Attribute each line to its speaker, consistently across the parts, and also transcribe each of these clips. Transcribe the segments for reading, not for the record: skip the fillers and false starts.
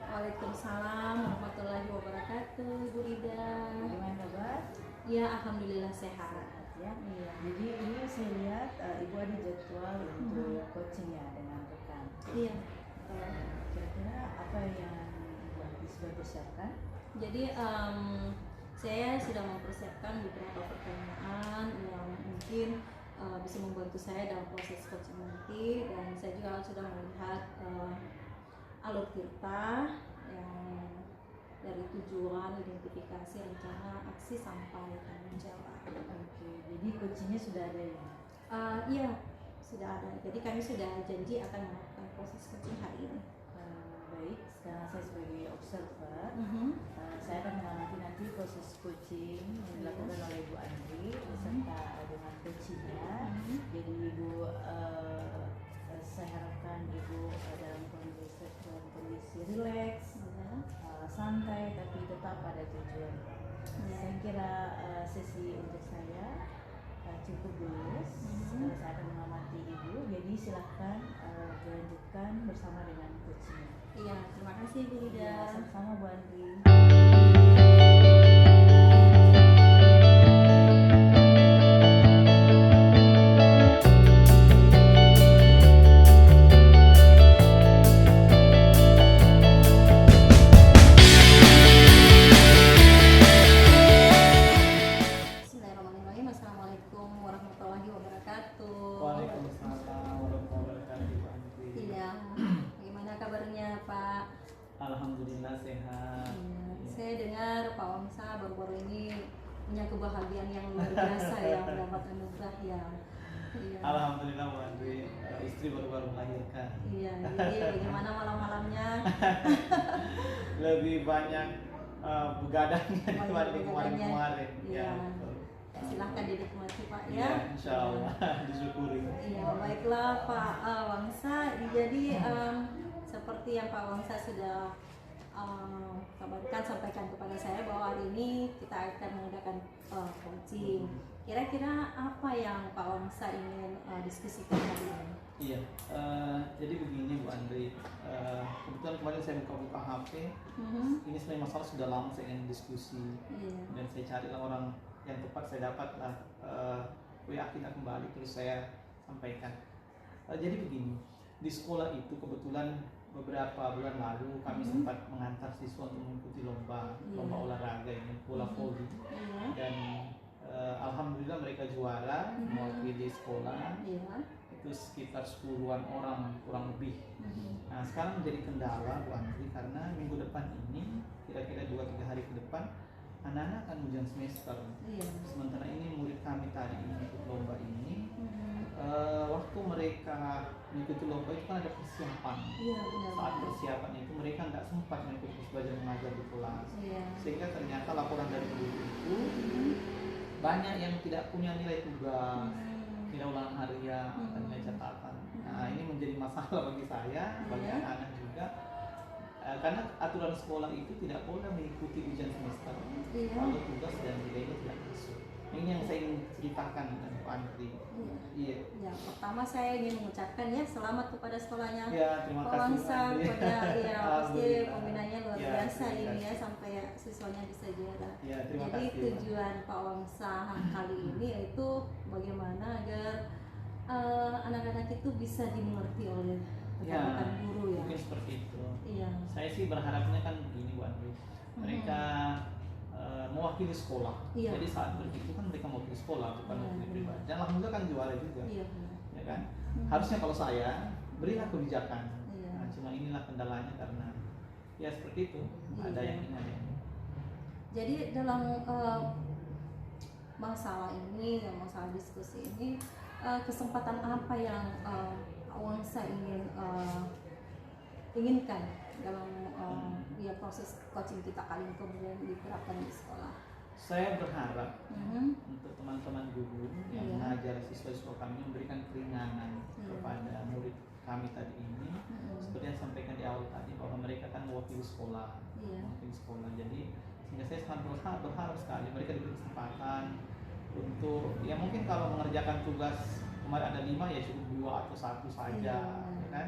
Speaker 1: Waalaikumsalam warahmatullahi wabarakatuh, Bu Rida.
Speaker 2: Gimana kabar?
Speaker 1: Ya, alhamdulillah sehat.
Speaker 2: Ya.
Speaker 1: Iya.
Speaker 2: Jadi ini saya lihat ibu ada jadwal untuk coaching ya dengan rekan.
Speaker 1: Iya.
Speaker 2: Kira-kira apa yang ibu Adi sudah persiapkan?
Speaker 1: Jadi saya sudah mempersiapkan beberapa pertanyaan yang mungkin bisa membantu saya dalam proses coaching nanti, dan saya juga sudah melihat alur kita yang dari tujuan, identifikasi, rencana, aksi sampai tanggung jawab.
Speaker 2: Oke, jadi coachingnya sudah ada ya?
Speaker 1: Iya, sudah ada. Jadi kami sudah janji akan melakukan proses coaching hari ini.
Speaker 2: Baik, sekarang saya sebagai observer, saya akan mengamati nanti proses coaching yang dilakukan oleh Ibu Andri beserta dengan coachingnya. Jadi Ibu, saya harapkan Ibu dalam kondisi rileks, santai, tapi tetap pada tujuan. Saya kira sesi untuk saya cukup dulu. Saya akan mengamati Ibu, jadi silahkan dilanjutkan bersama dengan coaching.
Speaker 1: Iya, terima kasih Bu Rida.
Speaker 2: Ya, sama-sama Bu Andri.
Speaker 1: Bismillahirrahmanirrahim. Assalamualaikum warahmatullahi wabarakatuh.
Speaker 3: Waalaikumsalam warahmatullahi wabarakatuh, Bu Andri.
Speaker 1: Iya, bagaimana kabarnya Pak?
Speaker 3: Alhamdulillah sehat.
Speaker 1: Iya,
Speaker 3: Iya.
Speaker 1: saya dengar Pak Wangsa baru-baru ini punya kebahagiaan yang luar biasa ya, mendapat anugerah ya. Iya.
Speaker 3: Alhamdulillah Bu Andri, istri baru-baru melahirkan.
Speaker 1: Iya, jadi bagaimana malam-malamnya?
Speaker 3: Lebih banyak begadangnya dibanding
Speaker 1: begadangnya.
Speaker 3: kemarin-kemarin.
Speaker 1: Iya.
Speaker 3: Ya, betul.
Speaker 1: Silahkan dinikmati Pak
Speaker 3: Iya,
Speaker 1: ya.
Speaker 3: insya Allah disyukuri.
Speaker 1: Iya, baiklah Pak Wangsa. Jadi seperti yang Pak Wangsa sudah kabarkan, sampaikan kepada saya bahwa hari ini kita akan mengadakan coaching. Kira-kira apa yang Pak Wangsa ingin diskusikan hari ini?
Speaker 3: Iya, jadi begini Bu Andri, kebetulan kemarin saya buka-buka HP, ini sebenarnya masalah sudah lama saya ingin diskusi,
Speaker 1: Iya.
Speaker 3: dan saya carilah orang yang tepat, saya dapatlah WA kita kembali, terus saya sampaikan. Jadi begini, di sekolah itu kebetulan beberapa bulan lalu kami sempat mengantar siswa untuk mengikuti lomba olahraga ini, bola voli,
Speaker 1: Iya.
Speaker 3: dan alhamdulillah mereka juara mewakili sekolah.
Speaker 1: Iya.
Speaker 3: Itu sekitar 10-an orang kurang lebih. Nah, sekarang menjadi kendala Bu Andri karena minggu depan ini, kira-kira 2-3 hari ke depan, anak-anak akan ujian semester.
Speaker 1: Iya.
Speaker 3: Sementara ini murid kami tadi ini ikut lomba ini, waktu mereka mengikuti lomba itu kan ada persiapan.
Speaker 1: Iya, benar.
Speaker 3: Saat persiapan itu mereka nggak sempat mengikuti belajar mengajar di kelas,
Speaker 1: Iya.
Speaker 3: sehingga ternyata laporan dari guru itu banyak yang tidak punya nilai tugas, tidak ulangan harian, dan nilai catatan. Nah, ini menjadi masalah bagi saya, bagi anak-anak juga, karena aturan sekolah itu tidak boleh mengikuti ujian semester kalau tugas dan nilainya tidak masuk. Ini yang saya ingin ceritakan dengan Pak Andri. Iya.
Speaker 1: Ya, pertama saya ingin mengucapkan ya selamat kepada sekolahnya
Speaker 3: Ya, terima
Speaker 1: Pak
Speaker 3: kasih.
Speaker 1: Wangsa,
Speaker 3: Bu Andri.
Speaker 1: kepada ya pasti
Speaker 3: Alhamdulillah.
Speaker 1: pembinanya luar
Speaker 3: Ya,
Speaker 1: biasa
Speaker 3: terima
Speaker 1: ini
Speaker 3: kasih.
Speaker 1: ya sampai ya siswanya bisa juara.
Speaker 3: Ya, terima
Speaker 1: Jadi
Speaker 3: kasih.
Speaker 1: tujuan Pak Wangsa kali ini yaitu bagaimana agar anak-anak itu bisa dimengerti oleh rekan-rekan guru ya.
Speaker 3: Mungkin seperti itu.
Speaker 1: Iya.
Speaker 3: Saya sih berharapnya kan begini Bu Andri, mereka mewakili sekolah.
Speaker 1: Iya.
Speaker 3: Jadi saat begitu kan mereka mewakili sekolah, bukan mewakili pribadi. Dan alhamdulillah kan juara juga.
Speaker 1: Iya, benar.
Speaker 3: Ya kan? Harusnya kalau saya berilah kebijakan.
Speaker 1: Iya.
Speaker 3: Nah, cuma inilah kendalanya karena ya seperti itu. Ada
Speaker 1: Iya.
Speaker 3: yang ini, ada yang ini.
Speaker 1: Jadi dalam masalah ini, masalah diskusi ini, kesempatan apa yang Wangsa inginkan dalam ya proses coaching kita kali ini kemudian diterapkan di sekolah?
Speaker 3: Saya berharap untuk teman-teman guru yang mengajar siswa-siswa kami memberikan keringanan kepada murid kami tadi ini, seperti yang sampaikan di awal tadi bahwa mereka kan mewakili sekolah, jadi sehingga saya sangat berharap sekali mereka diberi kesempatan untuk ya mungkin kalau mengerjakan tugas kemarin ada 5 ya cukup 2 atau 1 saja, ya kan?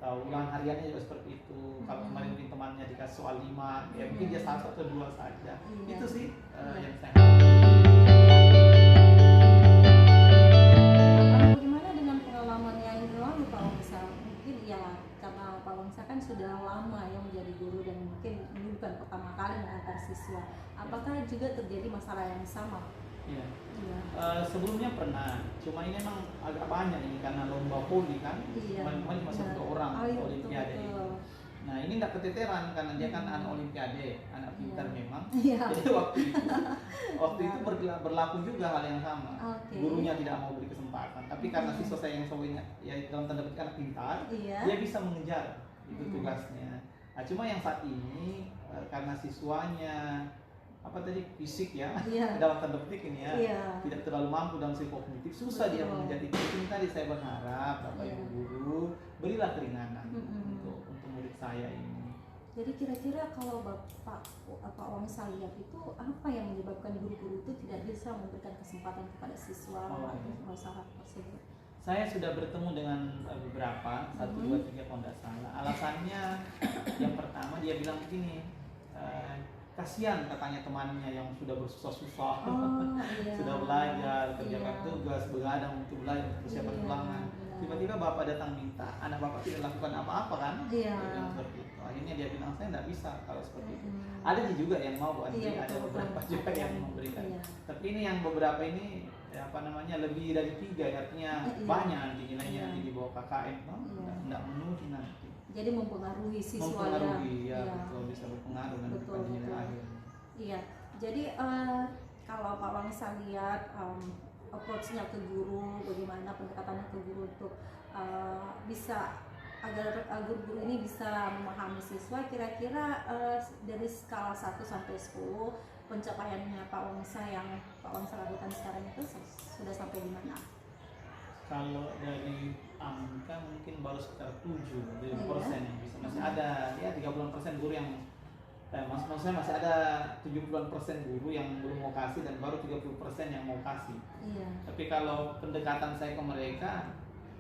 Speaker 3: atau ulangan hariannya juga seperti itu. Kalau kemarin mungkin temannya dikasih soal 5, ya mungkin dia 1 atau 2 saja. Itu sih yang saya
Speaker 1: Bagaimana dengan pengalaman yang lalu Pak Wangsa? Mungkin ya karena Pak Wangsa kan sudah lama ya menjadi guru dan mungkin ini bukan pertama kali mengantar siswa. Apakah juga terjadi masalah yang sama?
Speaker 3: Iya.
Speaker 1: Iya.
Speaker 3: Sebelumnya pernah, cuma ini memang agak banyak ini karena lomba poli kan,
Speaker 1: Iya.
Speaker 3: kemarin cuma 1 orang
Speaker 1: iya,
Speaker 3: olimpiade
Speaker 1: betul,
Speaker 3: ini.
Speaker 1: betul.
Speaker 3: Nah ini tidak keteteran karena dia kan anak olimpiade, anak pintar memang.
Speaker 1: Iya.
Speaker 3: Jadi waktu itu berlaku juga hal yang sama.
Speaker 1: Oke.
Speaker 3: Gurunya tidak mau beri kesempatan, tapi karena siswa saya yang sawahnya ya dalam tanda petik anak pintar,
Speaker 1: Iya.
Speaker 3: dia bisa mengejar itu tugasnya. Nah cuma yang saat ini karena siswanya fisik ya,
Speaker 1: Iya.
Speaker 3: dalam tanda petik ini ya,
Speaker 1: Iya.
Speaker 3: tidak terlalu mampu dalam sisi kognitif, susah dia
Speaker 1: Betul.
Speaker 3: mengejar itu. Ini tadi saya berharap Bapak
Speaker 1: Iya.
Speaker 3: Ibu guru berilah keringanan
Speaker 1: Mm-mm.
Speaker 3: untuk murid saya ini.
Speaker 1: Jadi kira-kira kalau Pak Wangsa lihat itu apa yang menyebabkan guru-guru itu tidak bisa memberikan kesempatan kepada siswa untuk usaha tersebut?
Speaker 3: Saya sudah bertemu dengan beberapa, 1, 2, 3 kalau tidak salah. Alasannya yang pertama dia bilang begini, kasihan katanya temannya yang sudah bersusah-susah,
Speaker 1: Iya.
Speaker 3: sudah belajar, kerjakan
Speaker 1: Iya.
Speaker 3: tugas, begadang untuk belajar, persiapan
Speaker 1: Iya,
Speaker 3: ulangan.
Speaker 1: benar.
Speaker 3: Tiba-tiba bapak datang minta, anak bapak tidak lakukan apa-apa kan?
Speaker 1: Iya.
Speaker 3: Dia bilang seperti itu. Akhirnya dia bilang saya tidak bisa kalau seperti itu.
Speaker 1: Mm-mm.
Speaker 3: Ada juga yang mau Bu Andri,
Speaker 1: Iya,
Speaker 3: ada
Speaker 1: betul,
Speaker 3: beberapa
Speaker 1: betul.
Speaker 3: juga
Speaker 1: Ada
Speaker 3: yang
Speaker 1: yang-
Speaker 3: memberikan.
Speaker 1: iya.
Speaker 3: Tapi ini yang beberapa ini lebih dari 3, artinya
Speaker 1: Iya.
Speaker 3: banyak nanti nilainya
Speaker 1: Iya.
Speaker 3: nanti di bawah KKM,
Speaker 1: Iya.
Speaker 3: tidak memenuhi nanti.
Speaker 1: Jadi mempengaruhi siswa
Speaker 3: Mempengaruhi ya,
Speaker 1: Iya.
Speaker 3: betul, bisa berpengaruh nanti
Speaker 1: Betul,
Speaker 3: pada nilai
Speaker 1: betul.
Speaker 3: akhir.
Speaker 1: Iya. Jadi kalau Pak Wangsa lihat approach-nya ke guru, bagaimana pendekatannya ke guru untuk bisa agar guru-guru ini bisa memahami siswa, kira-kira dari skala 1 sampai 10 pencapaiannya Pak Wangsa yang Pak Wangsa lakukan sekarang itu sudah sampai di mana?
Speaker 3: Kalau dari angka mungkin baru sekitar 7%
Speaker 1: Iya.
Speaker 3: yang bisa, masih ada ya 30% guru yang maksudnya masih ada 70% guru yang belum mau kasih dan baru 30% yang mau kasih.
Speaker 1: Iya.
Speaker 3: Tapi kalau pendekatan saya ke mereka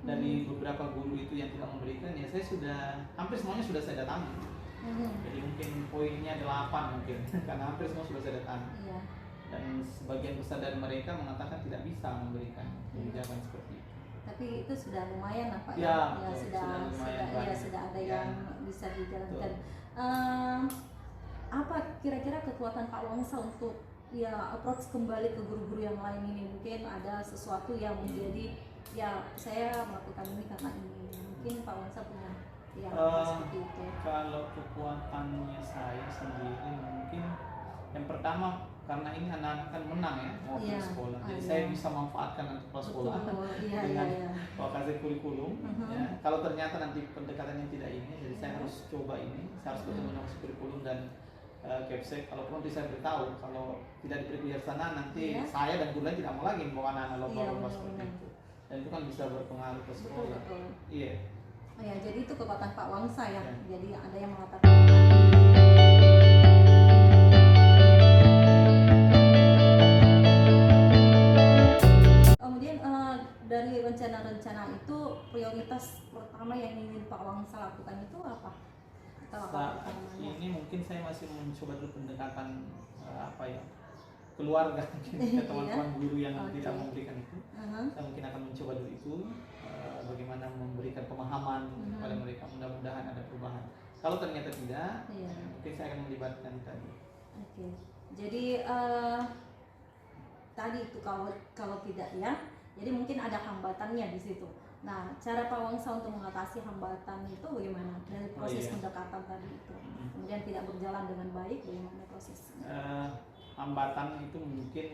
Speaker 3: dari beberapa guru itu yang tidak memberikan, ya saya sudah hampir semuanya sudah saya datangi. Jadi mungkin poinnya 8 mungkin karena hampir semua sudah saya datangi.
Speaker 1: Iya.
Speaker 3: Dan sebagian besar dari mereka mengatakan tidak bisa memberikan kebijakan seperti itu.
Speaker 1: Tapi itu sudah lumayan lah Pak
Speaker 3: Ya,
Speaker 1: ya,
Speaker 3: betul. Sudah lumayan
Speaker 1: ya
Speaker 3: banyak.
Speaker 1: sudah ada
Speaker 3: Ya.
Speaker 1: yang bisa dijalankan.
Speaker 3: Betul.
Speaker 1: Apa kira-kira kekuatan Pak Wangsa untuk ya approach kembali ke guru-guru yang lain ini? Mungkin ada sesuatu yang menjadi ya saya melakukan ini karena ini. Mungkin Pak Wangsa punya yang seperti itu.
Speaker 3: Kalau kekuatannya saya sendiri mungkin yang pertama karena ini anak-anak kan menang ya mau
Speaker 1: Iya.
Speaker 3: ke sekolah, jadi
Speaker 1: Iya.
Speaker 3: saya bisa manfaatkan nanti kepala sekolah
Speaker 1: Iya,
Speaker 3: dengan
Speaker 1: iya.
Speaker 3: kasih kurikulum. Ya. Kalau ternyata nanti pendekatannya tidak ini, jadi saya harus coba ini, saya harus bertemu dengan kurikulum dan Kepsek. Kalau nanti saya beritahu kalau tidak diberi kebijaksanaan nanti
Speaker 1: Iya.
Speaker 3: saya dan guru lain tidak mau lagi membawa anak-anak lomba-lomba
Speaker 1: Iya,
Speaker 3: seperti
Speaker 1: benar-benar.
Speaker 3: itu, dan itu kan bisa berpengaruh ke
Speaker 1: Betul,
Speaker 3: sekolah.
Speaker 1: betul.
Speaker 3: Iya.
Speaker 1: Ya, jadi itu kekuatan Pak Wangsa ya.
Speaker 3: Ya.
Speaker 1: Jadi ada yang mengatakan kemudian dari rencana-rencana itu prioritas pertama yang ingin Pak Wangsa lakukan itu apa? Atau apa
Speaker 3: Saat
Speaker 1: pertamanya?
Speaker 3: ini mungkin saya masih mencoba dulu pendekatan keluarga mungkin ke teman-teman guru yang
Speaker 1: Oke.
Speaker 3: tidak memberikan itu. Saya mungkin akan mencoba dulu itu bagaimana memberikan pemahaman kepada mereka, mudah-mudahan ada perubahan. Kalau ternyata tidak,
Speaker 1: Iya.
Speaker 3: mungkin saya akan melibatkan tadi.
Speaker 1: Oke. Jadi tadi itu kalau tidak ya, jadi mungkin ada hambatannya di situ. Nah, cara Pak Wangsa untuk mengatasi hambatan itu bagaimana dari proses
Speaker 3: iya.
Speaker 1: pendekatan tadi itu? Kemudian tidak berjalan dengan baik, bagaimana prosesnya?
Speaker 3: Hambatan itu mungkin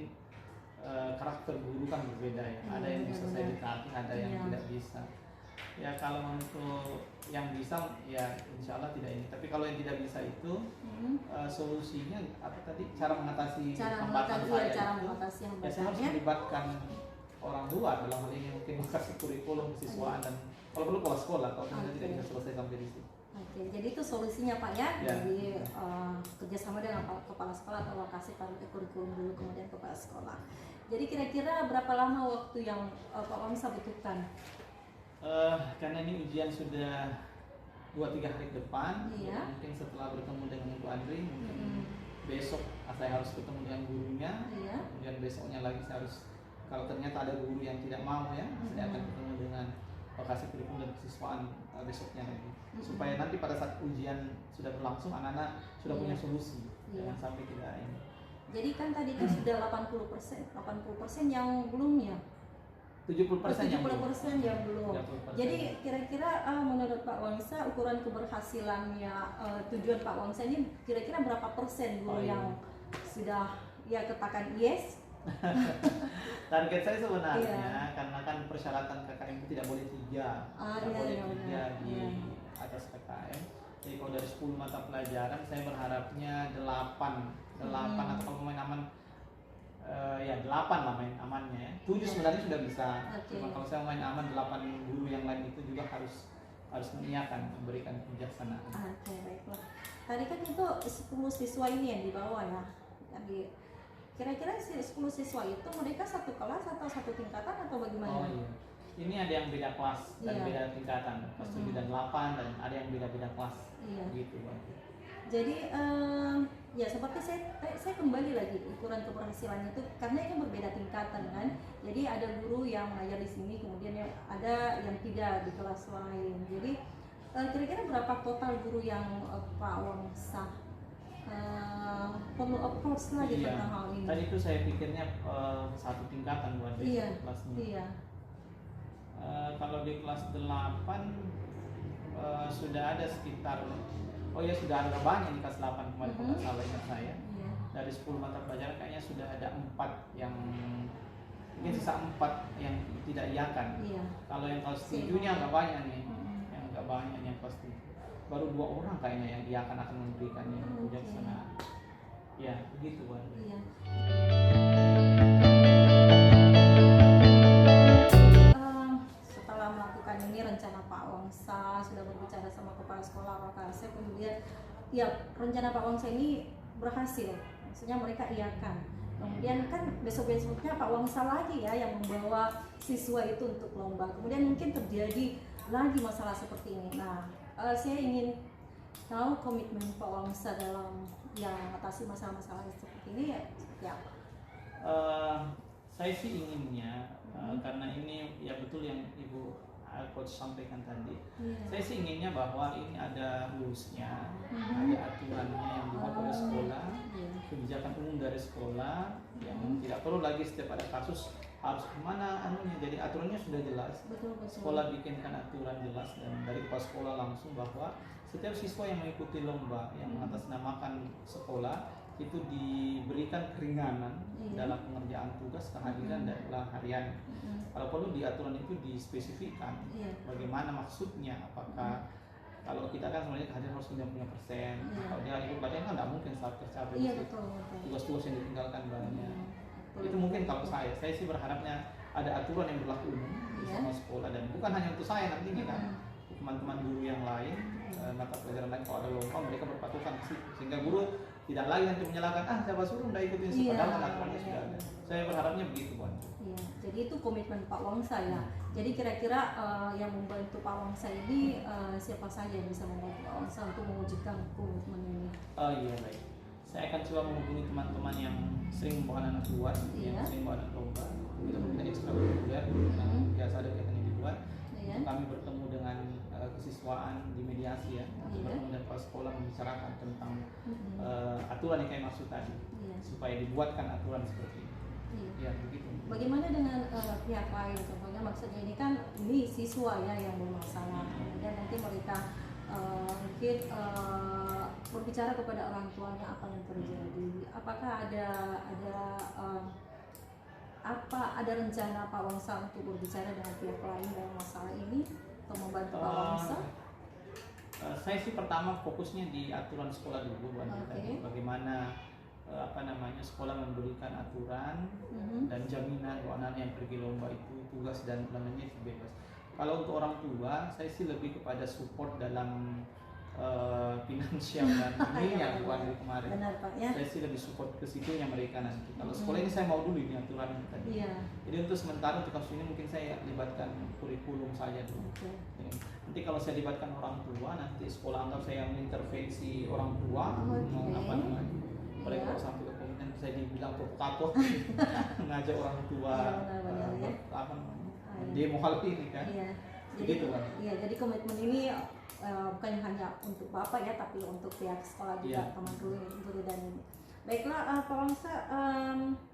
Speaker 3: karakter guru kan berbeda ya.
Speaker 1: Iya,
Speaker 3: Ada yang bisa saya
Speaker 1: benar-benar.
Speaker 3: dekati, ada yang
Speaker 1: Iya.
Speaker 3: tidak bisa. Ya kalau untuk yang bisa ya insya Allah tidak ini. Tapi kalau yang tidak bisa itu solusinya apa tadi? Cara mengatasi hambatan saya
Speaker 1: cara
Speaker 3: itu.
Speaker 1: mengatasi
Speaker 3: Ya saya harus
Speaker 1: hambatannya.
Speaker 3: melibatkan orang tua dalam hal ini mungkin kasih kurikulum kesiswaan dan kalau perlu kepala sekolah kalau tidak
Speaker 1: Oke.
Speaker 3: tidak bisa selesai sampai di situ.
Speaker 1: Oke, jadi itu solusinya Pak ya.
Speaker 3: Ya.
Speaker 1: Jadi kerjasama dengan kepala sekolah atau lokasi kurikulum dulu kemudian kepala sekolah. Jadi kira-kira berapa lama waktu yang Pak Wangsa butuhkan?
Speaker 3: Karena ini ujian sudah 2-3 hari ke depan.
Speaker 1: Iya.
Speaker 3: Mungkin setelah bertemu dengan Ibu Andri, mungkin
Speaker 1: Mm-mm.
Speaker 3: besok saya harus ketemu dengan gurunya.
Speaker 1: Iya.
Speaker 3: Kemudian besoknya lagi saya harus, kalau ternyata ada guru yang tidak mau ya, saya akan ketemu dengan lokasi kurikulum dan kesiswaan besoknya lagi. Supaya nanti pada saat ujian sudah berlangsung, anak-anak sudah
Speaker 1: Iya.
Speaker 3: punya solusi.
Speaker 1: Iya.
Speaker 3: Jangan sampai tidak ini.
Speaker 1: Jadi kan tadi kan sudah 80% yang belum ya.
Speaker 3: 70% yang belum.
Speaker 1: 70% yang belum.
Speaker 3: 30%.
Speaker 1: Jadi kira-kira menurut Pak Wangsa ukuran keberhasilannya, tujuan Pak Wangsa ini kira-kira berapa persen guru yang sudah ya katakan yes?
Speaker 3: Target saya sebenarnya
Speaker 1: Iya.
Speaker 3: karena kan persyaratan KKM itu tidak boleh 3, tidak
Speaker 1: Iya,
Speaker 3: boleh
Speaker 1: iya,
Speaker 3: 3
Speaker 1: iya.
Speaker 3: di
Speaker 1: Iya.
Speaker 3: atas KKM. Jadi kalau dari 10 mata pelajaran saya berharapnya 8 atau kalau main aman ya 8 lah main amannya ya. 7 sebenarnya sudah bisa.
Speaker 1: Oke.
Speaker 3: Cuma kalau saya main aman 8 guru yang lain itu juga harus mengiyakan, memberikan kebijaksanaan.
Speaker 1: Oke, baiklah. Tadi kan itu 10 siswa ini yang dibawa ya. Jadi kira-kira 10 siswa itu mereka satu kelas atau satu tingkatan atau bagaimana?
Speaker 3: Oh iya. Ini ada yang beda kelas dan
Speaker 1: Iya.
Speaker 3: beda tingkatan. Kelas 7 dan 8 dan ada yang beda-beda kelas.
Speaker 1: Iya.
Speaker 3: Gitu, Bang.
Speaker 1: Jadi ya seperti saya kembali lagi ukuran keberhasilan itu karena ini berbeda tingkatan kan. Jadi ada guru yang mengajar di sini, kemudian ada yang tidak di kelas lain. Jadi kira-kira berapa total guru yang Pak Wangsa perlu approach lagi
Speaker 3: Iya.
Speaker 1: tentang hal ini?
Speaker 3: Tadi itu saya pikirnya satu tingkatan buat
Speaker 1: Iya.
Speaker 3: kelasnya.
Speaker 1: Iya.
Speaker 3: Kalau di kelas 8 sudah ada sekitar sudah ada banyak di kelas 8 kemarin kalau nggak salah ingat saya.
Speaker 1: Iya.
Speaker 3: Dari 10 mata pelajaran kayaknya sudah ada 4 yang mungkin sisa 4 yang tidak iakan.
Speaker 1: Iya.
Speaker 3: Kalau yang kelas 7-nya nggak banyak nih.
Speaker 1: Mm-mm.
Speaker 3: Yang nggak banyak yang kelas 7. Baru 2 orang kayaknya yang iakan akan memberikannya kebijaksanaan. Ya, begitu, Bang.
Speaker 1: Iya. Setelah melakukan ini rencana Pak Wangsa sudah berbicara sama kepala sekolah apakah saya kemudian ya rencana Pak Wangsa ini berhasil, maksudnya mereka iakan. Kemudian kan besok-besoknya Pak Wangsa lagi ya yang membawa siswa itu untuk lomba. Kemudian mungkin terjadi lagi masalah seperti ini. Nah, saya ingin tahu komitmen Pak Wangsa dalam yang mengatasi masalah-masalah seperti ini ya seperti apa?
Speaker 3: Saya sih inginnya karena ini ya betul yang Ibu Coach sampaikan tadi. Saya sih inginnya bahwa ini ada rules-nya, ada aturannya yang dibuat oleh sekolah, kebijakan umum dari sekolah yang tidak perlu lagi setiap ada kasus harus kemana anunya. Jadi aturannya sudah jelas.
Speaker 1: Betul.
Speaker 3: Sekolah bikinkan aturan jelas dan dari kepala sekolah langsung bahwa setiap siswa yang mengikuti lomba yang mengatasnamakan sekolah itu diberikan keringanan dalam pengerjaan tugas, kehadiran dan ulang harian. Kalau perlu di aturan itu dispesifikkan bagaimana maksudnya, apakah kalau kita kan sebenarnya kehadiran harus 90%. Kalau dia ikut baca kan nggak mungkin saat tercapai tugas-tugas yang ditinggalkan banyak. Itu mungkin kalau saya sih berharapnya ada aturan yang berlaku umum di semua sekolah dan bukan hanya untuk saya nantinya kan, teman-teman guru yang lain, mata pelajaran lain kalau ada lomba mereka berpatokan ke situ sehingga guru tidak lagi nanti menyalahkan siapa suruh nggak ikutin padahal aturannya sudah ada. Saya berharapnya begitu, Bang.
Speaker 1: Iya, jadi itu komitmen Pak Wangsa ya. Jadi kira-kira yang membantu Pak Wangsa ini siapa saja yang bisa membantu Pak Wangsa untuk mewujudkan komitmen ini?
Speaker 3: Oh iya, baik. Saya akan coba menghubungi teman-teman yang sering membawa anak keluar, yang sering membawa anak lomba. Kita punya ekstrakurikuler yang biasa ada kegiatan di luar. Kami bertemu dengan kesiswaan di mediasi ya, atau bertemu dengan kepala sekolah membicarakan tentang aturan yang kayak maksud tadi, supaya dibuatkan aturan seperti ini. Ya begitu.
Speaker 1: Bagaimana dengan pihak lain? Contohnya maksudnya ini kan ini siswa ya yang bermasalah, kemudian nanti mereka mungkin berbicara kepada orang tuanya apa yang terjadi. Apakah ada rencana Pak Wangsa untuk berbicara dengan pihak lain dalam masalah ini untuk membantu Pak Wangsa?
Speaker 3: Saya sih pertama fokusnya di aturan sekolah dulu, tadi bagaimana sekolah memberikan aturan dan jaminan bahwa anak yang pergi lomba itu tugas dan ulangannya itu bebas. Kalau untuk orang tua, saya sih lebih kepada support dalam finansial dan ini yang bukan dari kemarin.
Speaker 1: Benar Pak ya.
Speaker 3: Saya sih lebih support ke situnya mereka nanti. Kalau sekolah ini saya mau dulu ini aturan tadi.
Speaker 1: Iya.
Speaker 3: Jadi untuk sementara untuk kasus ini mungkin saya libatkan kurikulum saja dulu.
Speaker 1: Oke.
Speaker 3: Nanti kalau saya libatkan orang tua, nanti sekolah anggap saya mengintervensi orang tua, apa namanya? Apalagi kalau sampai ke komitmen saya dibilang provokator, mengajak orang tua,
Speaker 1: Benar-benar ya.
Speaker 3: apa namanya? Demo hal ini kan.
Speaker 1: Iya.
Speaker 3: Begitu kan.
Speaker 1: Iya, jadi komitmen ini bukan hanya untuk Bapak ya, tapi untuk pihak sekolah juga, teman guru dan baiklah Pak Wongsa,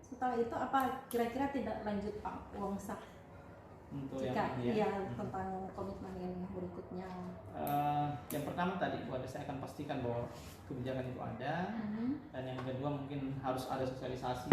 Speaker 1: setelah itu apa kira-kira tidak lanjut Pak Wongsa
Speaker 3: Untuk
Speaker 1: jika
Speaker 3: yang
Speaker 1: iya tentang komitmen yang berikutnya?
Speaker 3: Yang pertama tadi saya akan pastikan bahwa kebijakan itu ada, dan yang kedua mungkin harus ada sosialisasi.